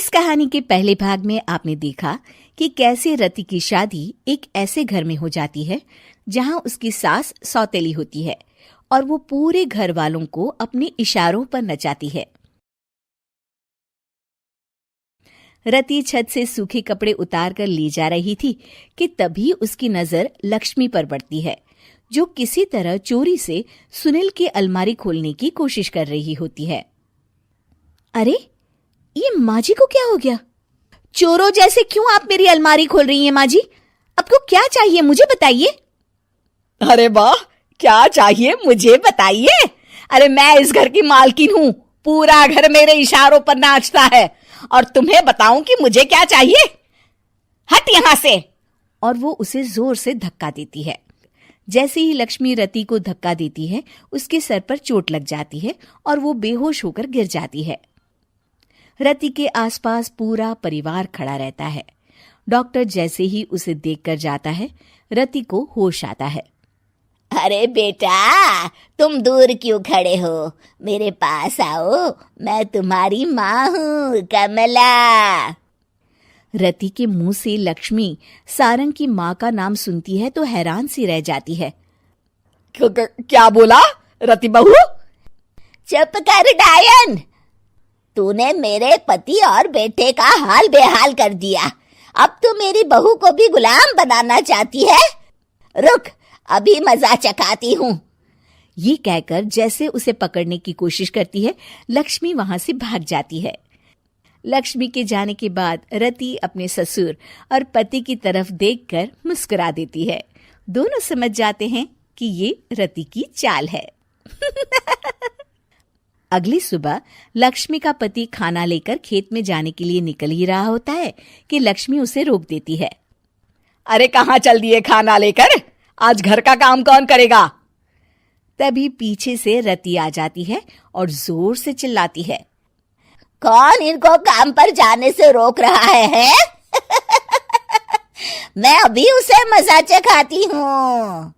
इस कहानी के पहले भाग में आपने देखा कि कैसे रति की शादी एक ऐसे घर में हो जाती है जहां उसकी सास सौतेली होती है और वो पूरे घर वालों को अपने इशारों पर नचाती है। रति छत से सूखे कपड़े उतार कर ले जा रही थी कि तभी उसकी नजर लक्ष्मी पर पड़ती है, जो किसी तरह चोरी से सुनील की अलमारी खोलने की कोशिश कर रही होती है। अरे, ये माँ जी को क्या हो गया? चोरों जैसे क्यों आप मेरी अलमारी खोल रही हैं माँ जी? आपको क्या चाहिए मुझे बताइए। अरे वाह, क्या चाहिए मुझे बताइए। अरे मैं इस घर की मालकिन हूँ, पूरा घर मेरे इशारों पर नाचता है और तुम्हें बताऊं कि मुझे क्या चाहिए? हट यहाँ से। और वो उसे जोर से धक्का देती है। जैसे ही लक्ष्मी रति को धक्का देती है, उसके सर पर चोट लग जाती है और वो बेहोश होकर गिर जाती है। रति के आसपास पूरा परिवार खड़ा रहता है। डॉक्टर जैसे ही उसे देखकर जाता है, रति को होश आता है। अरे बेटा, तुम दूर क्यों खड़े हो? मेरे पास आओ, मैं तुम्हारी माँ हूँ, कमला। रति के मुंह से लक्ष्मी सारंग की माँ का नाम सुनती है तो हैरान सी रह जाती है। क्या बोला रति बहू? चुप कर डायन, तूने मेरे पति और बेटे का हाल बेहाल कर दिया। अब तू मेरी बहू को भी गुलाम बनाना चाहती है? रुक, अभी मजा चखाती हूँ। ये कहकर जैसे उसे पकड़ने की कोशिश करती है, लक्ष्मी वहां से भाग जाती है। लक्ष्मी के जाने के बाद रति अपने ससुर और पति की तरफ देखकर मुस्कुरा देती है। दोनों समझ जाते हैं कि ये रति की चाल है। अगली सुबह लक्ष्मी का पति खाना लेकर खेत में जाने के लिए निकल ही रहा होता है कि लक्ष्मी उसे रोक देती है। अरे कहाँ चल दिए खाना लेकर? आज घर का काम कौन करेगा? तभी पीछे से रति आ जाती है और जोर से चिल्लाती है। कौन इनको काम पर जाने से रोक रहा है? मैं अभी उसे मजा चखाती हूँ।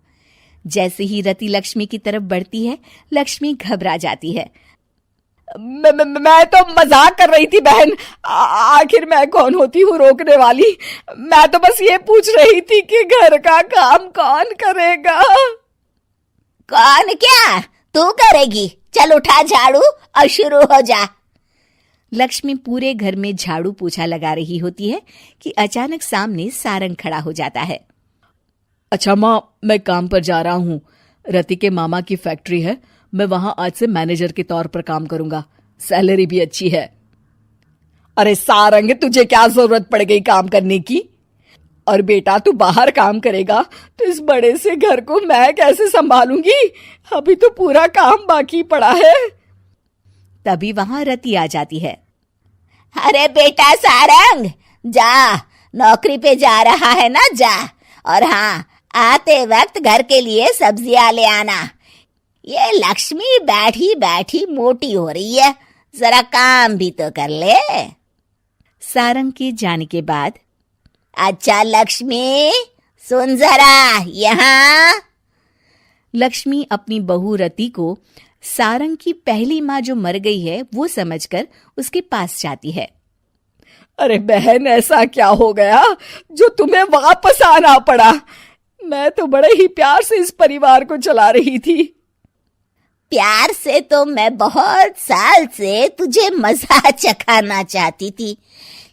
जैसे ही रति लक्ष्मी की तरफ बढ़ती है, लक्ष्मी घबरा जाती है। मैं तो मजाक कर रही थी बहन। आखिर मैं कौन होती हूँ रोकने वाली? मैं तो बस ये पूछ रही थी कि घर का काम कौन करेगा? कौन क्या? तू करेगी। चल उठा झाड़ू और शुरू हो जा। लक्ष्मी पूरे घर में झाड़ू पोछा लगा रही होती है कि अचानक सामने सारंग खड़ा हो जाता है। अच्छा माँ, मैं काम पर जा रहा हूँ। रति के मामा की फैक्ट्री है, मैं वहां आज से मैनेजर के तौर पर काम करूंगा। सैलरी भी अच्छी है। अरे सारंग, तुझे क्या जरूरत पड़ गई काम करने की? और बेटा, तू बाहर काम करेगा तो इस बड़े से घर को मैं कैसे संभालूंगी? अभी तो पूरा काम बाकी पड़ा है। तभी वहां रति आ जाती है। अरे बेटा सारंग, जा, नौकरी पे जा रहा है ना, जा। और हाँ, आते वक्त घर के लिए सब्जियां ले आना। ये लक्ष्मी बैठी बैठी मोटी हो रही है, जरा काम भी तो कर ले। सारंग के जाने के बाद, अच्छा लक्ष्मी, सुन जरा यहाँ। लक्ष्मी अपनी बहू रति को सारंग की पहली माँ जो मर गई है वो समझकर उसके पास जाती है। अरे बहन, ऐसा क्या हो गया जो तुम्हें वापस आना पड़ा? मैं तो बड़े ही प्यार से इस परिवार को चला रही थी। प्यार से तो मैं बहुत साल से तुझे मजा चखाना चाहती थी,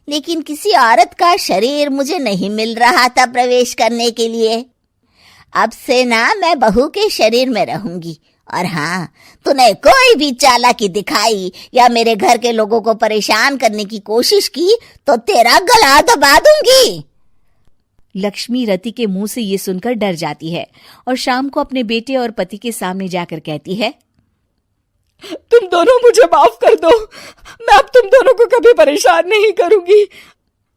लेकिन किसी औरत का शरीर मुझे नहीं मिल रहा था प्रवेश करने के लिए। अब से ना मैं बहू के शरीर में रहूंगी। और हाँ, तूने कोई भी चालाकी दिखाई या मेरे घर के लोगों को परेशान करने की कोशिश की तो तेरा गला दबा दूंगी। लक्ष्मी रति के मुंह से ये सुनकर डर जाती है और शाम को अपने बेटे और पति के सामने जाकर कहती है, तुम दोनों मुझे माफ कर दो। मैं अब तुम दोनों को कभी परेशान नहीं करूंगी।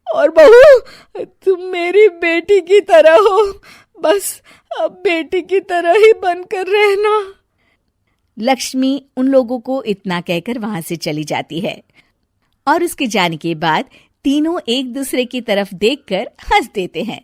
और बहू, तुम मेरी बेटी की तरह हो, बस अब बेटी की तरह ही बनकर रहना। लक्ष्मी उन लोगों को इतना कहकर वहां से चली जाती है और उसके जाने के बाद तीनों एक दूसरे की तरफ देखकर हंस देते हैं।